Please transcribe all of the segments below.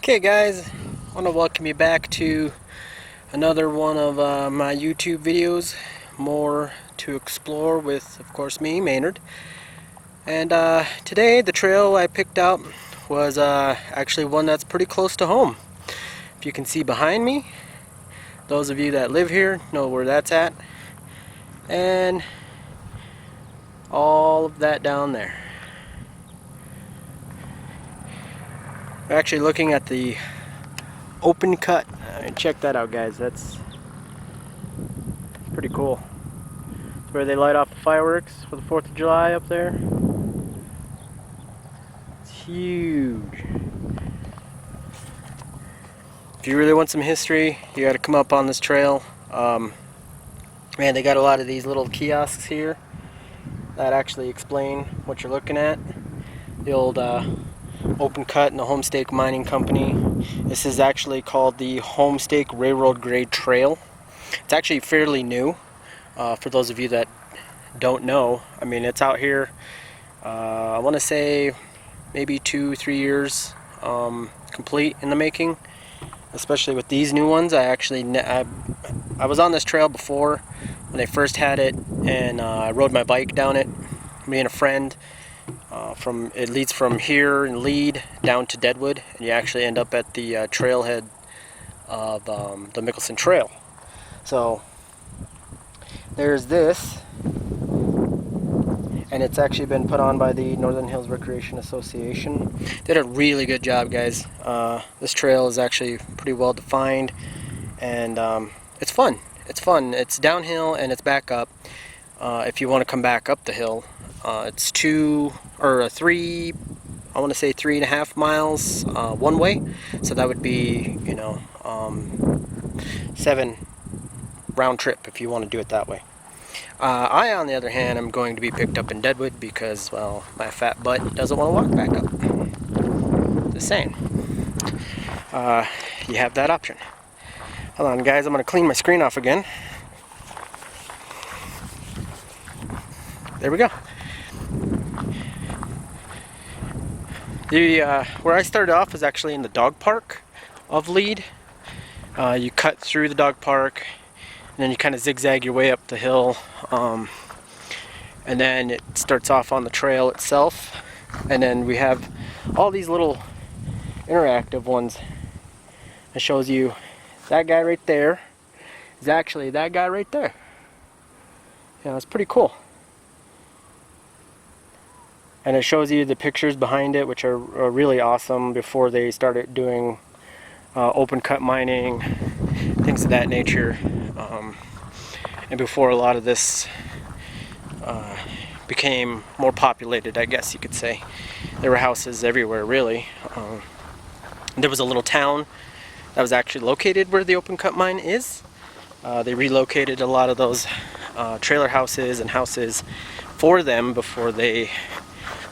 Okay guys, I want to welcome you back to another one of my YouTube videos, more to explore with, of course, me, Maynard. And today the trail I picked out was actually one that's pretty close to home. If you can see behind me, those of you that live here know where that's at, and all of that down there. We're actually looking at the open cut. Check that out, guys. That's pretty cool. It's where they light off the fireworks for the 4th of July up there. It's huge. If you really want some history, you got to come up on this trail. Man, they got a lot of these little kiosks here that actually explain what you're looking at. The old open cut and the Homestake Mining Company. This is actually called the Homestake Railroad Grade Trail. It's actually fairly new. For those of you that don't know, I mean, it's out here, I want to say maybe 2-3 years complete in the making, especially with these new ones. I was on this trail before when they first had it, and I rode my bike down it, me and a friend. It leads from here in Lead down to Deadwood, and you actually end up at the trailhead of the Mickelson Trail. So there's this, and it's actually been put on by the Northern Hills Recreation Association. Did a really good job, guys. This trail is actually pretty well defined, and it's fun. It's fun. It's downhill and it's back up. If you want to come back up the hill, it's 3.5 miles one way, so that would be 7 round trip if you want to do it that way. I, on the other hand, am going to be picked up in Deadwood because, well, my fat butt doesn't want to walk back up. Just saying. You have that option. Hold on, guys, I'm going to clean my screen off again. There we go. Where I started off is actually in the dog park of Lead. You cut through the dog park, and then you kind of zigzag your way up the hill, and then it starts off on the trail itself, and then we have all these little interactive ones that shows you that guy right there is actually that guy right there. Yeah, it's pretty cool. And it shows you the pictures behind it, which are really awesome, before they started doing open cut mining, things of that nature, and before a lot of this became more populated, I guess you could say. There were houses everywhere, really. There was a little town that was actually located where the open cut mine is. They relocated a lot of those trailer houses and houses for them before they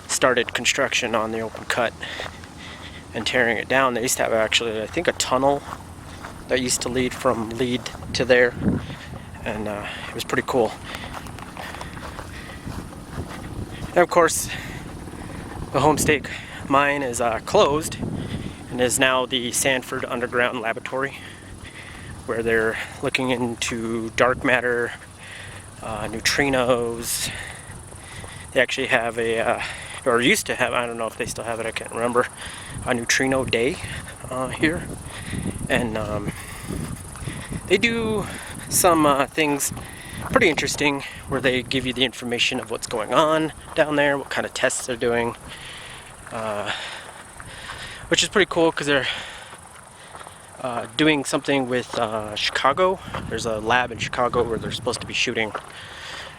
started construction on the open cut and tearing it down. They used to have, actually, I think, a tunnel that used to lead from Lead to there, and it was pretty cool. And of course, the Homestake mine is closed and is now the Sanford Underground Laboratory, where they're looking into dark matter, neutrinos. They actually have or used to have, I don't know if they still have it, I can't remember, a neutrino day here. And they do some things pretty interesting, where they give you the information of what's going on down there, what kind of tests they're doing, which is pretty cool because they're doing something with Chicago. There's a lab in Chicago where they're supposed to be shooting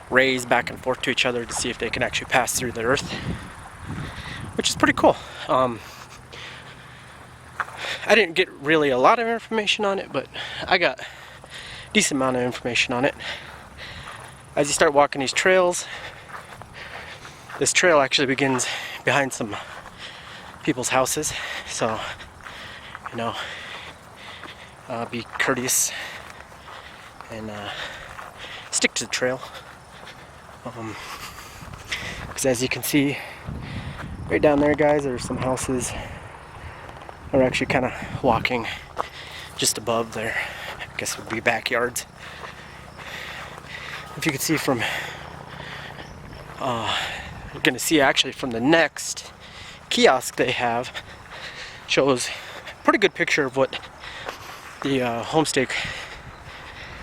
rays back and forth to each other to see if they can actually pass through the earth, which is pretty cool. I didn't get really a lot of information on it, but I got a decent amount of information on it. As you start walking these trails, this trail actually begins behind some people's houses, so be courteous and stick to the trail. Because as you can see right down there, guys, there's some houses We're actually kind of walking just above there. I guess it would be backyards. If you could see from, you're gonna see actually from the next kiosk they have, shows a pretty good picture of what the Homestake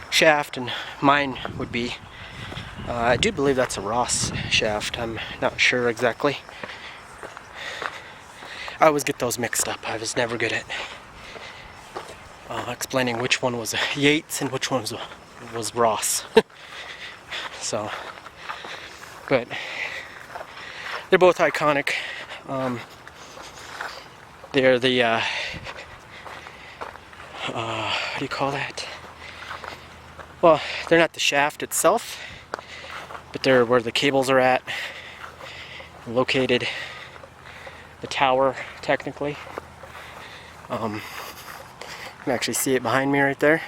shaft and mine would be. I do believe that's a Ross shaft. I'm not sure exactly. I always get those mixed up. I was never good at explaining which one was a Yates and which one was Ross. So, but they're both iconic. They're the what do you call that? Well, they're not the shaft itself, but they're where the cables are at, located. The tower, technically. You can actually see it behind me right there.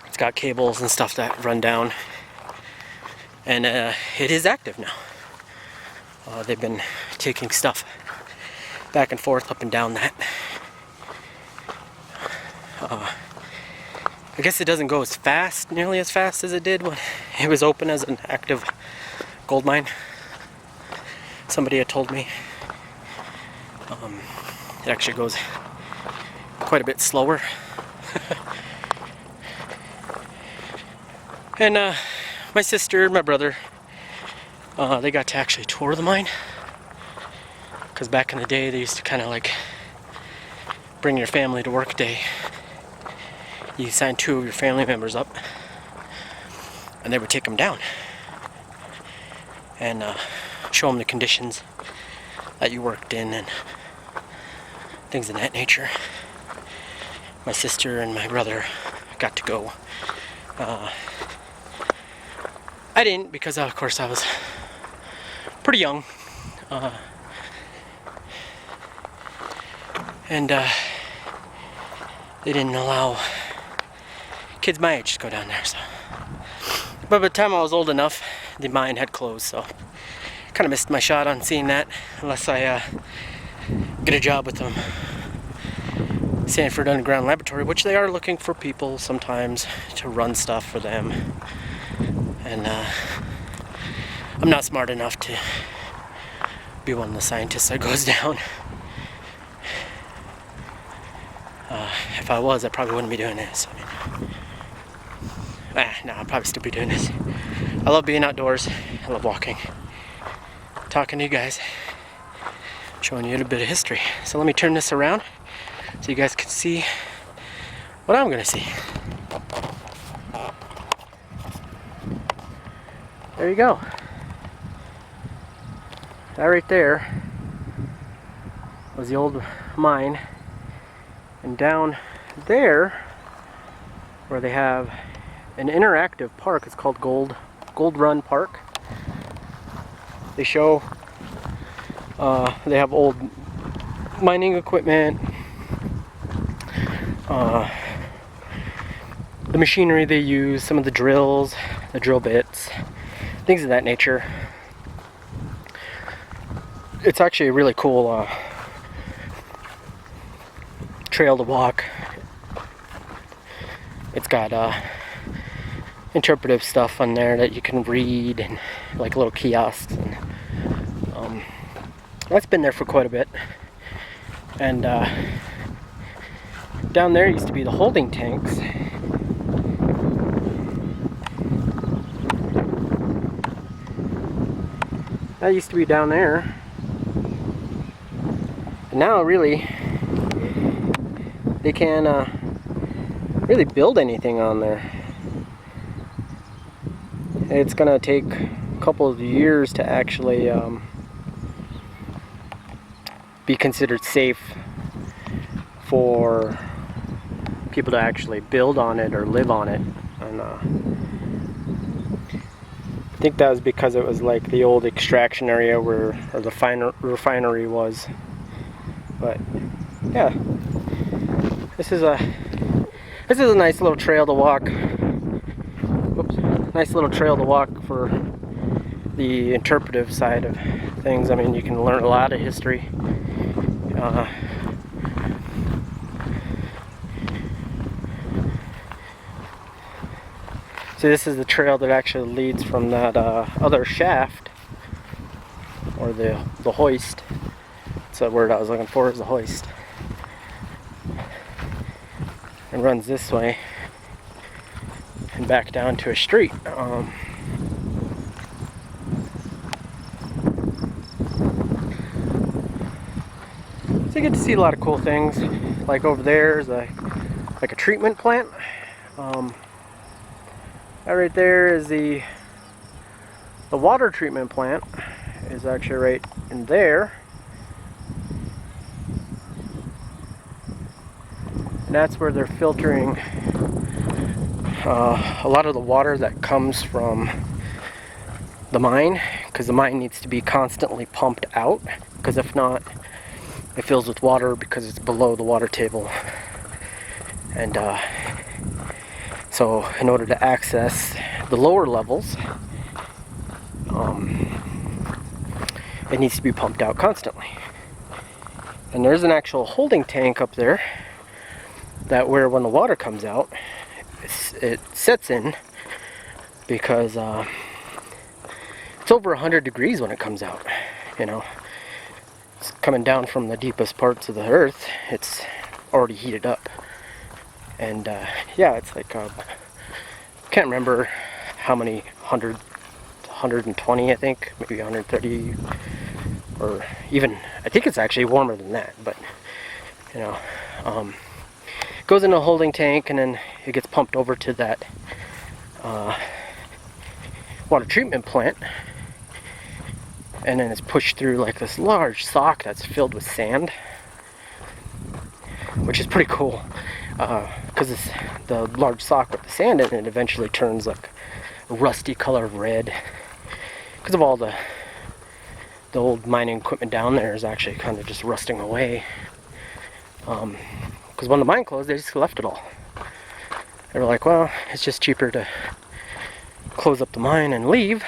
It's got cables and stuff that run down, and it is active now. They've been taking stuff back and forth up and down that. I guess it doesn't go as fast, nearly as fast as it did when it was open as an active gold mine. Somebody had told me it actually goes quite a bit slower. And my sister and my brother, they got to actually tour the mine, because back in the day they used to kind of like bring your family to work day. You sign 2 of your family members up and they would take them down and show them the conditions that you worked in and things of that nature. My sister and my brother got to go. I didn't, because of course I was pretty young. And they didn't allow kids my age to go down there. So, but by the time I was old enough, the mine had closed, so kind of missed my shot on seeing that, unless I get a job with them. Sanford Underground Laboratory, which they are looking for people sometimes to run stuff for them, and I'm not smart enough to be one of the scientists that goes down. If I was, I probably wouldn't be doing this. No, I'd probably still be doing this. I love being outdoors. I love walking, talking to you guys, showing you a little bit of history. So let me turn this around so you guys can see what I'm gonna see. There you go. That right there was the old mine, and down there where they have an interactive park, it's called Gold Run Park. They show they have old mining equipment, the machinery they use, some of the drills, the drill bits, things of that nature. It's actually a really cool trail to walk. It's got interpretive stuff on there that you can read, and like little kiosks, and that's been there for quite a bit. And down there used to be the holding tanks. That used to be down there. And now really they can't really build anything on there. It's gonna take a couple of years to actually be considered safe for people to actually build on it or live on it. And I think that was because it was like the old extraction area where the refinery was. But yeah, this is a nice little trail to walk. Oops, nice little trail to walk for the interpretive side of things. I mean, you can learn a lot of history. See, this is the trail that actually leads from that other shaft, or the hoist. That's the word I was looking for, is the hoist. And runs this way and back down to a street. So you get to see a lot of cool things. Like over there is like a treatment plant. That right there is the water treatment plant. Is actually right in there. And that's where they're filtering a lot of the water that comes from the mine, because the mine needs to be constantly pumped out, because if not, it fills with water because it's below the water table. And so in order to access the lower levels, it needs to be pumped out constantly. And there's an actual holding tank up there that where when the water comes out, it sets in, because it's over 100 degrees when it comes out. You know, it's coming down from the deepest parts of the earth. It's already heated up. And yeah, it's like can't remember how many 120, I think, maybe 130, or even I think it's actually warmer than that. But you know, it goes in a holding tank, and then it gets pumped over to that water treatment plant, and then it's pushed through like this large sock that's filled with sand, which is pretty cool, because it's the large sock with the sand in it eventually turns like a rusty color of red, because of all the old mining equipment down there is actually kind of just rusting away. Because when the mine closed, they just left it all. They were like, well, it's just cheaper to close up the mine and leave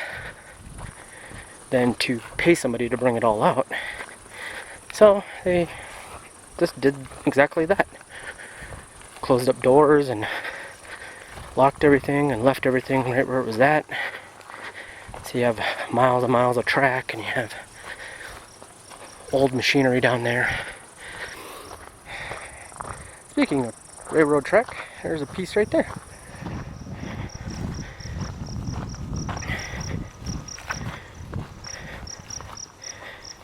than to pay somebody to bring it all out. So they just did exactly that. Closed up doors and locked everything and left everything right where it was at. So you have miles and miles of track, and you have old machinery down there. Speaking of railroad track, there's a piece right there.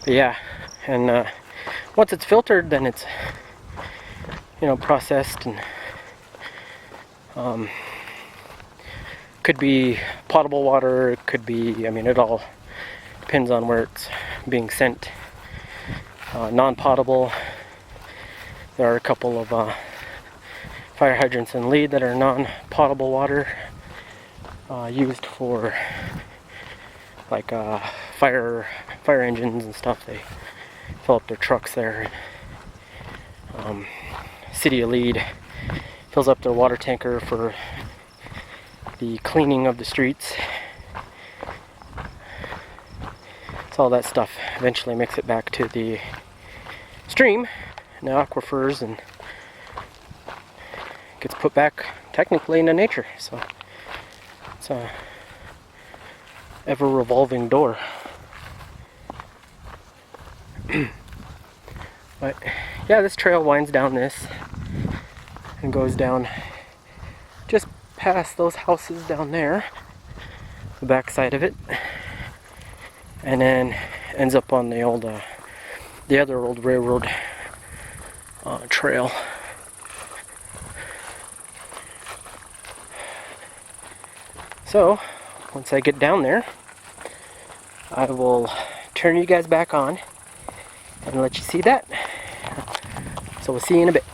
But yeah, and once it's filtered, then it's, you know, processed, and could be potable water, it could be, I mean, it all depends on where it's being sent. Non-potable. There are a couple of fire hydrants and lead that are non-potable water, used for like fire engines and stuff. They fill up their trucks there. City of Lead fills up their water tanker for the cleaning of the streets. So all that stuff eventually makes it back to the stream, the aquifers, and gets put back technically into nature. So it's a ever revolving door. But yeah, this trail winds down this and goes down just past those houses down there, the back side of it, and then ends up on the old the other old railroad trail. So once I get down there, I will turn you guys back on and let you see that. So we'll see you in a bit.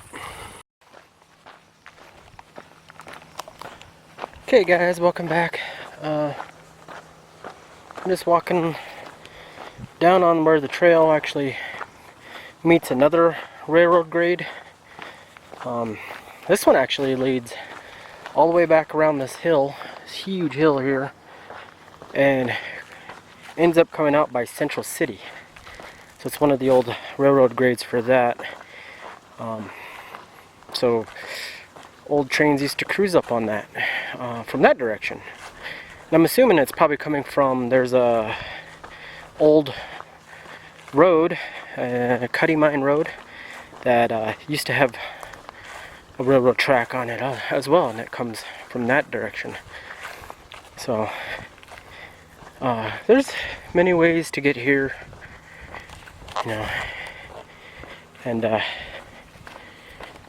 Okay guys, welcome back. I'm just walking down on where the trail actually meets another railroad grade. This one actually leads all the way back around this hill, this huge hill here, and ends up coming out by Central City. So So it's one of the old railroad grades for that. So old trains used to cruise up on that from that direction. And I'm assuming it's probably coming from, there's a old road, a Cuddy Mine Road, that used to have a railroad track on it as well, and it comes from that direction. So there's many ways to get here, you know, and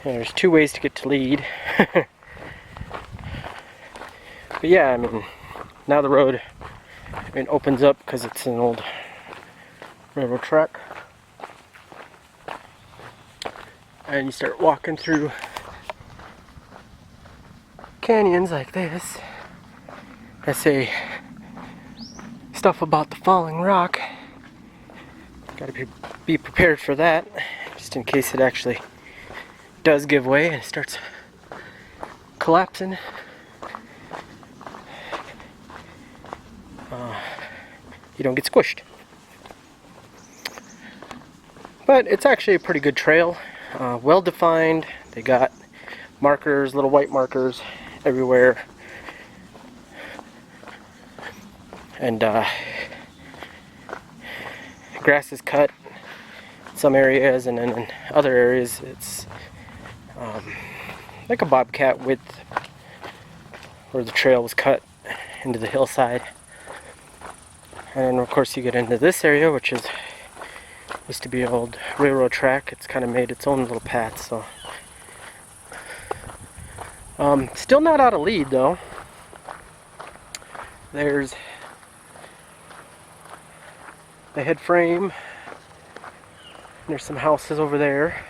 there's 2 ways to get to Lead. But yeah, I mean, now the road, I mean, opens up because it's an old railroad track, and you start walking through canyons like this that say stuff about the falling rock. Gotta be prepared for that, just in case it actually does give way and starts collapsing. You don't get squished. But it's actually a pretty good trail, well defined. They got markers, little white markers everywhere, and grass is cut in some areas, and then in other areas it's like a bobcat width where the trail was cut into the hillside. And of course you get into this area, which used to be an old railroad track. It's kind of made its own little path. So still not out of Lead though. There's the head frame. There's some houses over there.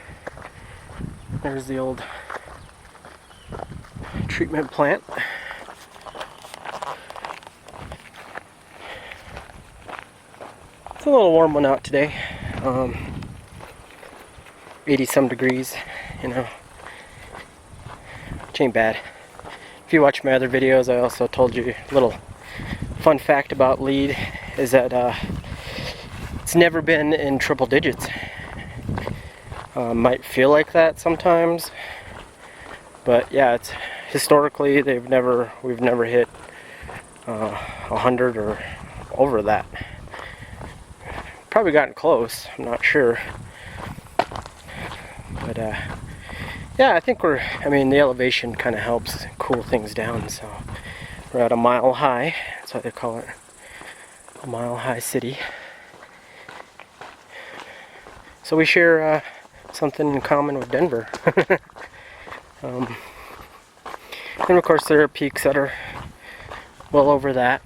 There's the old treatment plant. It's a little warm one out today. 80 some degrees, you know. Which ain't bad. If you watch my other videos, I also told you a little fun fact about Lead is that it's never been in triple digits. Might feel like that sometimes, but yeah, it's historically we've never hit 100 or over that. Probably gotten close, I'm not sure, but yeah, I think I mean the elevation kind of helps cool things down. So we're at a mile high, that's why they call it a mile high city. So we share something in common with Denver. And of course there are peaks that are well over that.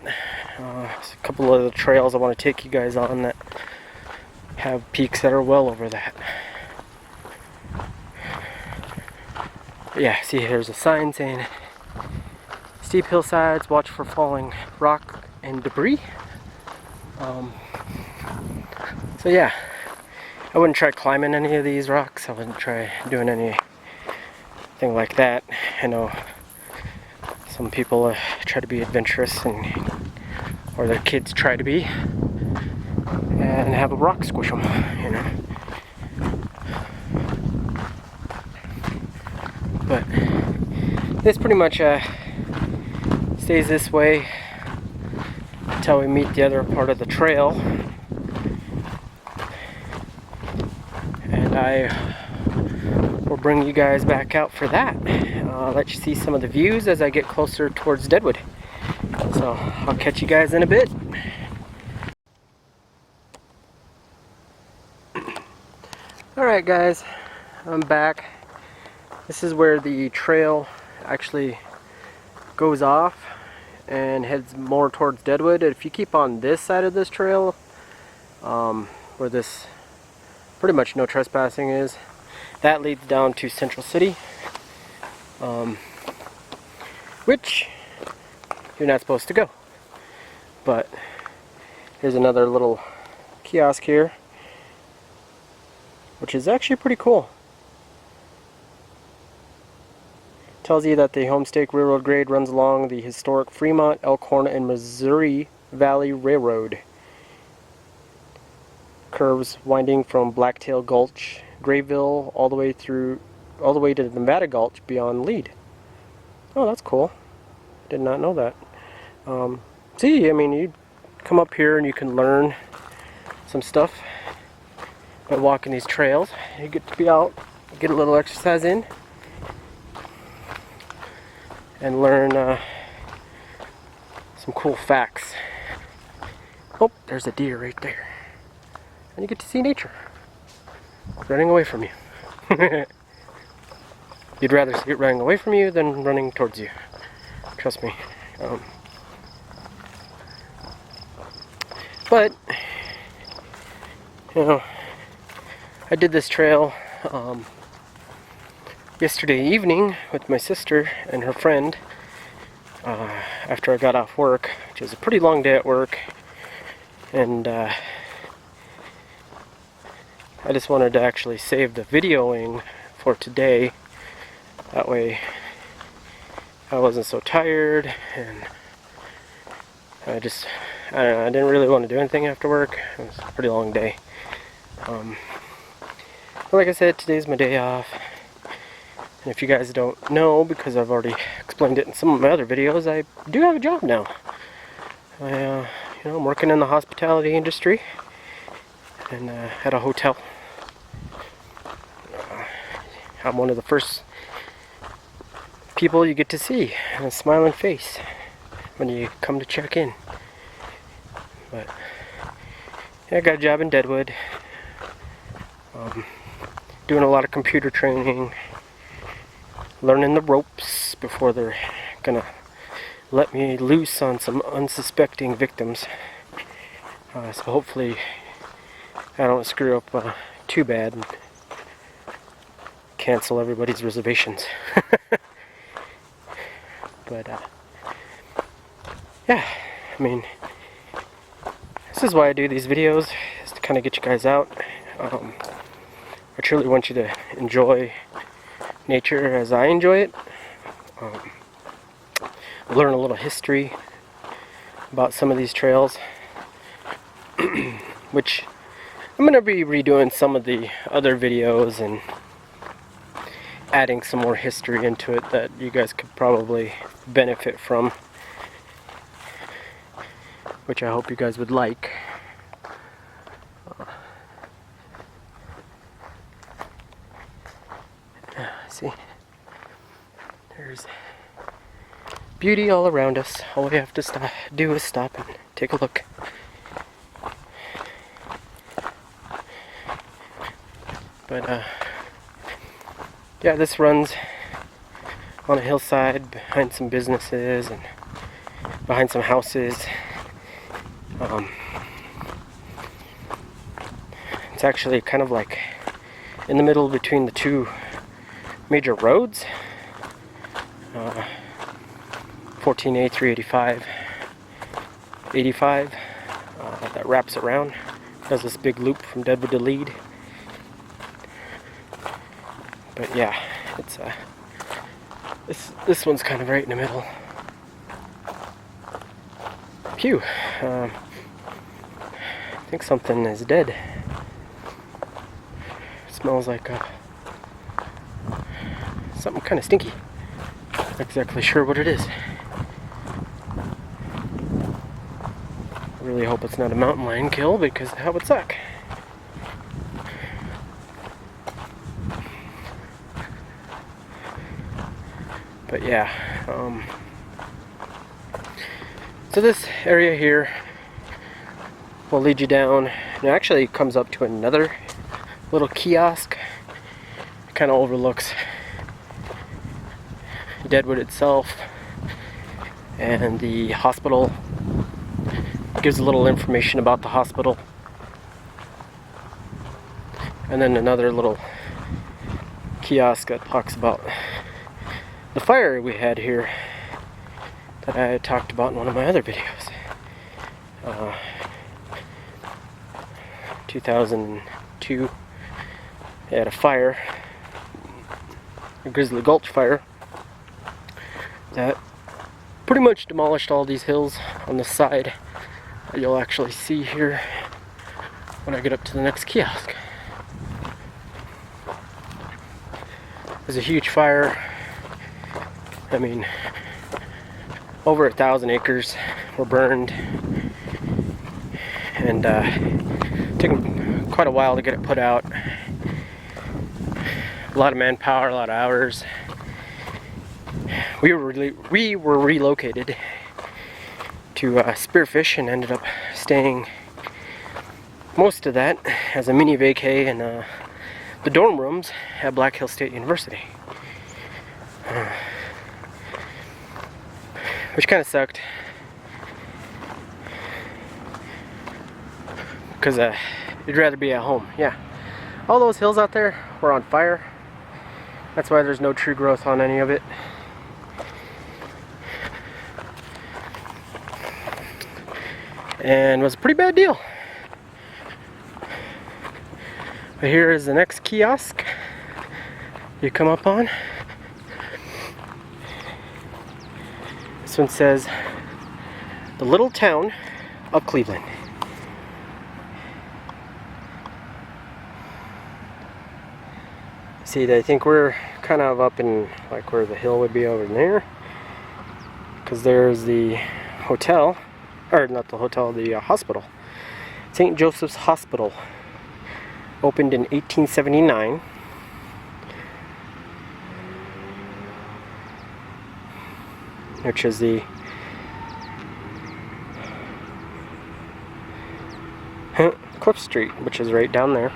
There's a couple of the trails I want to take you guys on that have peaks that are well over that. But yeah, see, there's a sign saying steep hillsides, watch for falling rock and debris. So yeah, I wouldn't try climbing any of these rocks. I wouldn't try doing anything like that. I know some people try to be adventurous, or their kids try to be, and have a rock squish them, you know. But this pretty much stays this way until we meet the other part of the trail. And I will bring you guys back out for that. I'll let you see some of the views as I get closer towards Deadwood. So I'll catch you guys in a bit. Alright guys, I'm back. This is where the trail actually goes off and heads more towards Deadwood. If you keep on this side of this trail, where this pretty much no trespassing is, that leads down to Central City, which you're not supposed to go. But here's another little kiosk here, which is actually pretty cool. Tells you that the Homestake Railroad grade runs along the historic Fremont, Elkhorn, and Missouri Valley Railroad. curves winding from Blacktail Gulch, Grayville, all the way to the Nevada Gulch beyond Lead. Oh, that's cool. Did not know that. See, I mean, you come up here and you can learn some stuff by walking these trails. You get to be out, get a little exercise in, and learn some cool facts. Oh, there's a deer right there. And you get to see nature running away from you. You'd rather see it running away from you than running towards you. Trust me. But, you know, I did this trail yesterday evening with my sister and her friend after I got off work, which was a pretty long day at work. And I just wanted to actually save the videoing for today. That way I wasn't so tired, and I don't know, I didn't really want to do anything after work. It was a pretty long day. Like I said, today's my day off. And if you guys don't know, because I've already explained it in some of my other videos, I do have a job now. I'm working in the hospitality industry and at a hotel. I'm one of the first people you get to see, and a smiling face when you come to check in. But yeah, I got a job in Deadwood, doing a lot of computer training, learning the ropes before they're gonna let me loose on some unsuspecting victims. So hopefully I don't screw up too bad and cancel everybody's reservations. But yeah, I mean, this is why I do these videos, is to kind of get you guys out. I truly want you to enjoy nature as I enjoy it. Learn a little history about some of these trails, which I'm going to be redoing some of the other videos and adding some more history into it that you guys could probably benefit from, which I hope you guys would like. See, there's beauty all around us. All we have to do is stop and take a look. But yeah, this runs on a hillside behind some businesses and behind some houses. It's actually kind of like in the middle between the two major roads. 14A 385, 85, that wraps around, does this big loop from Deadwood to Lead. But yeah, it's this one's kind of right in the middle. Phew, I think something is dead. It smells like something kind of stinky. Not exactly sure what it is. I really hope it's not a mountain lion kill, because that would suck. But yeah, so this area here will lead you down, and it actually comes up to another little kiosk. It kind of overlooks Deadwood itself and the hospital. Gives a little information about the hospital, and then another little kiosk that talks about the fire we had here that I talked about in one of my other videos. 2002, they had a fire, a Grizzly Gulch fire, that pretty much demolished all these hills on the side that you'll actually see here when I get up to the next kiosk. There's a huge fire. I mean, over 1,000 acres were burned, and took quite a while to get it put out. A lot of manpower, a lot of hours. We were relocated to Spearfish and ended up staying most of that as a mini vacay in the dorm rooms at Black Hill State University, which kind of sucked because you'd rather be at home. Yeah, all those hills out there were on fire. That's why there's no tree growth on any of it. And it was a pretty bad deal. But here is the next kiosk you come up on. This one says, "The Little Town of Cleveland." See, I think we're kind of up in like where the hill would be over there, because there's the hotel, or not the hotel, the hospital. St. Joseph's Hospital opened in 1879. Which is the Cliff Street, which is right down there.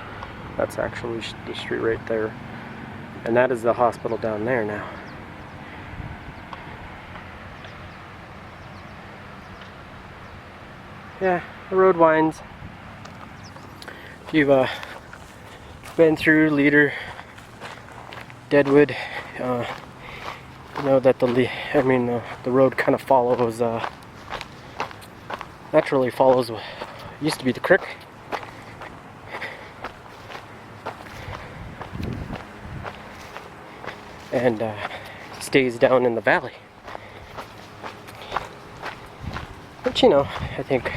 That's actually the street right there. And that is the hospital down there now. Yeah, the road winds. If you've been through Leader, Deadwood, you know that the road kind of follows, naturally follows what used to be the creek. And stays down in the valley. But you know, I think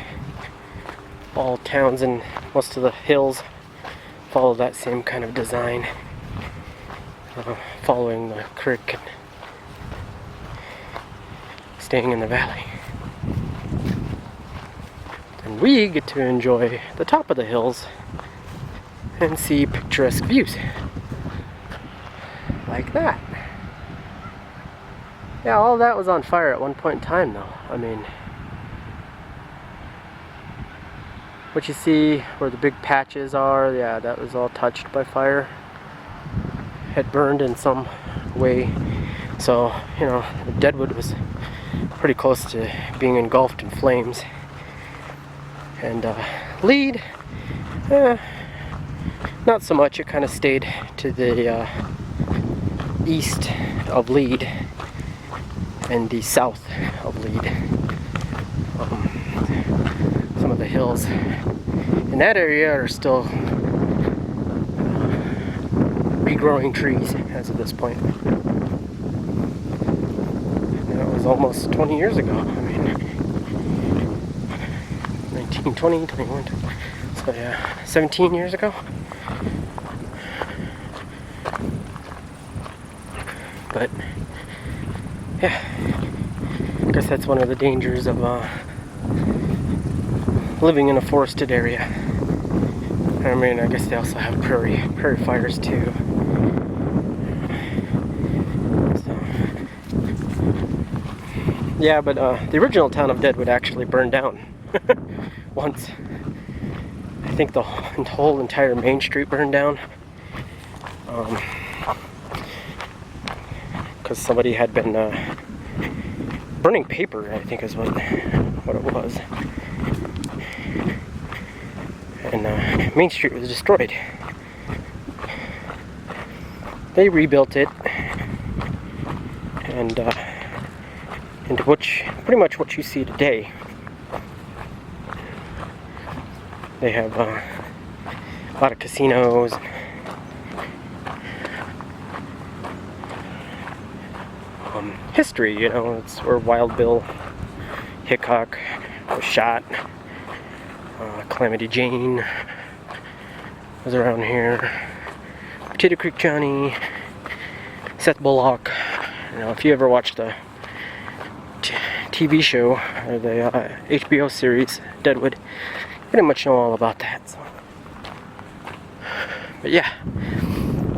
all towns and most of the hills follow that same kind of design, following the creek and staying in the valley. And we get to enjoy the top of the hills and see picturesque views like that. Yeah, all that was on fire at one point in time though. I mean, what you see where the big patches are, yeah, that was all touched by fire. Had burned in some way. So, you know, Deadwood was pretty close to being engulfed in flames. And Lead, not so much. It kind of stayed to the east of Lead and the south of Lead. Some of the hills in that area are still regrowing trees as of this point. And that was almost 20 years ago. I mean, 19, 20, 21, so yeah, 17 years ago. But yeah, I guess that's one of the dangers of living in a forested area. I mean, I guess they also have prairie fires too. So, yeah, but the original town of Deadwood actually burned down once. I think the whole entire main street burned down. Because somebody had been burning paper, I think is what it was. And Main Street was destroyed. They rebuilt it, and into pretty much what you see today. They have a lot of casinos. History, you know, it's where Wild Bill Hickok was shot, Calamity Jane, was around here. Potato Creek Johnny, Seth Bullock. You know, if you ever watched the TV show or the HBO series Deadwood, you pretty much know all about that. So. But yeah,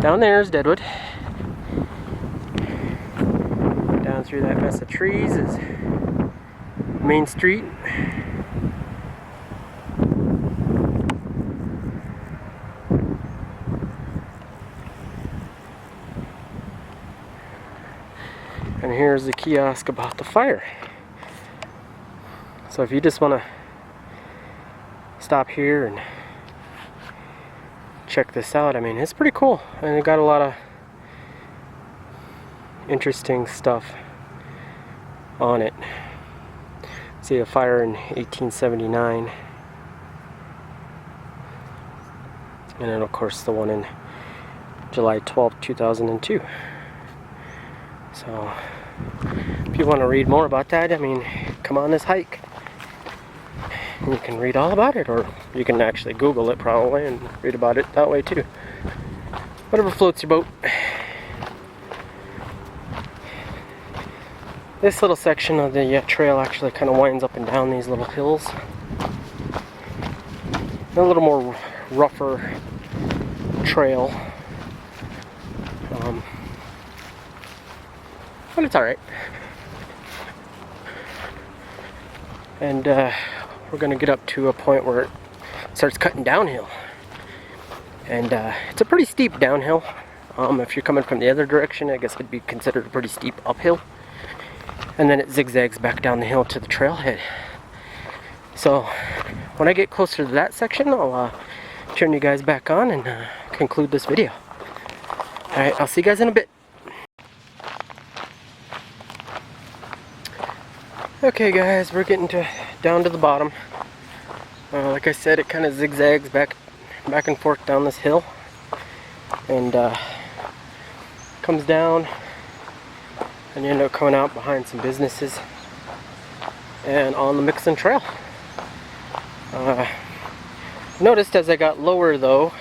down there is Deadwood. Down through that mess of trees is Main Street. And here's the kiosk about the fire. So if you just want to stop here and check this out, I mean, it's pretty cool. And it got a lot of interesting stuff on it. See a fire in 1879. And then of course the one in July 12, 2002. So if you want to read more about that, I mean, come on this hike. You can read all about it, or you can actually Google it probably and read about it that way too. Whatever floats your boat. This little section of the trail actually kind of winds up and down these little hills. A little more rougher trail. But it's alright. And we're going to get up to a point where it starts cutting downhill. And it's a pretty steep downhill. If you're coming from the other direction, I guess it'd be considered a pretty steep uphill. And then it zigzags back down the hill to the trailhead. So when I get closer to that section, I'll turn you guys back on and conclude this video. Alright, I'll see you guys in a bit. Okay guys, we're getting down to the bottom. Like I said, it kind of zigzags back and forth down this hill. And comes down. And you end up coming out behind some businesses and on the Mixon Trail. Noticed as I got lower though,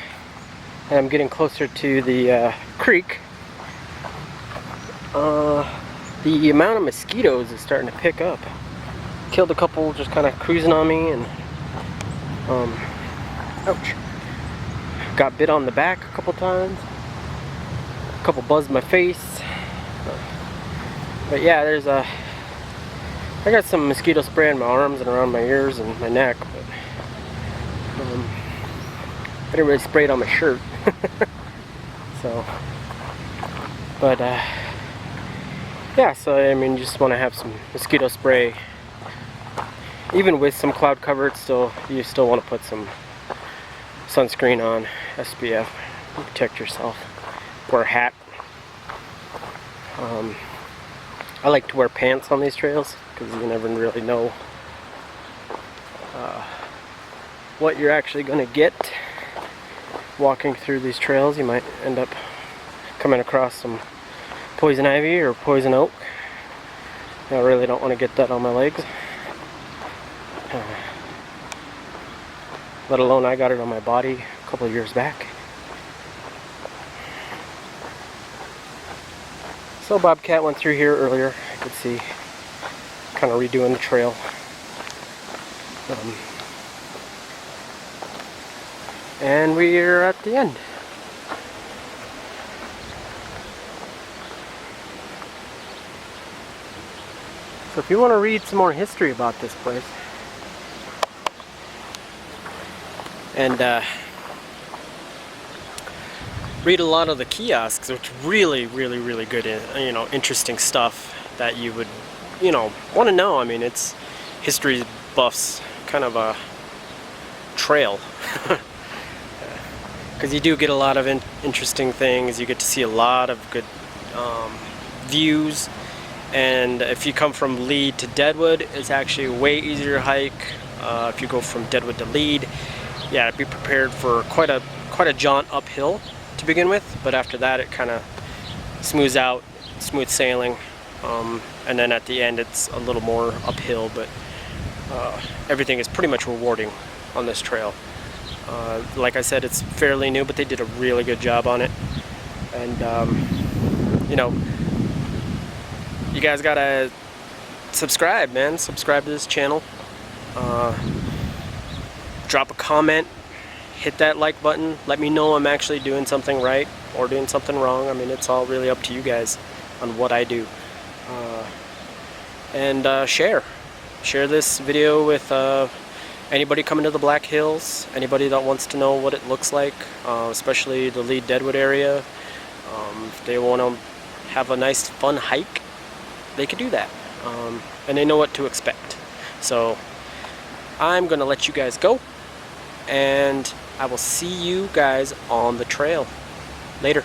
and I'm getting closer to the creek, the amount of mosquitoes is starting to pick up. Killed a couple just kind of cruising on me, and ouch. Got bit on the back a couple times. A couple buzzed my face. But yeah, I got some mosquito spray in my arms and around my ears and my neck, but I didn't really spray it on my shirt. So, but yeah, so I mean, you just want to have some mosquito spray. Even with some cloud cover, you still want to put some sunscreen on, SPF, protect yourself. Wear a hat. I like to wear pants on these trails because you never really know what you're actually going to get walking through these trails. You might end up coming across some poison ivy or poison oak. I really don't want to get that on my legs. Let alone I got it on my body a couple of years back. So Bobcat went through here earlier. I could see kind of redoing the trail. And we are at the end. So if you want to read some more history about this place and read a lot of the kiosks, which really good, you know, interesting stuff that you would, you know, want to know. I mean, it's history buffs kind of a trail. Because you do get a lot of interesting things. You get to see a lot of good views. And if you come from Lead to Deadwood, it's actually a way easier hike. If you go from Deadwood to Lead, yeah, be prepared for quite a jaunt uphill to begin with, but after that it kind of smooths out, smooth sailing, and then at the end it's a little more uphill, but everything is pretty much rewarding on this trail. Like I said, it's fairly new, but they did a really good job on it. And you know, you guys gotta subscribe, man. Subscribe to this channel. Drop a comment, hit that like button, let me know I'm actually doing something right or doing something wrong. I mean, it's all really up to you guys on what I do. And share this video with anybody coming to the Black Hills, anybody that wants to know what it looks like, especially the Lead Deadwood area. If they want to have a nice fun hike, they could do that, and they know what to expect. So I'm gonna let you guys go, and I will see you guys on the trail later.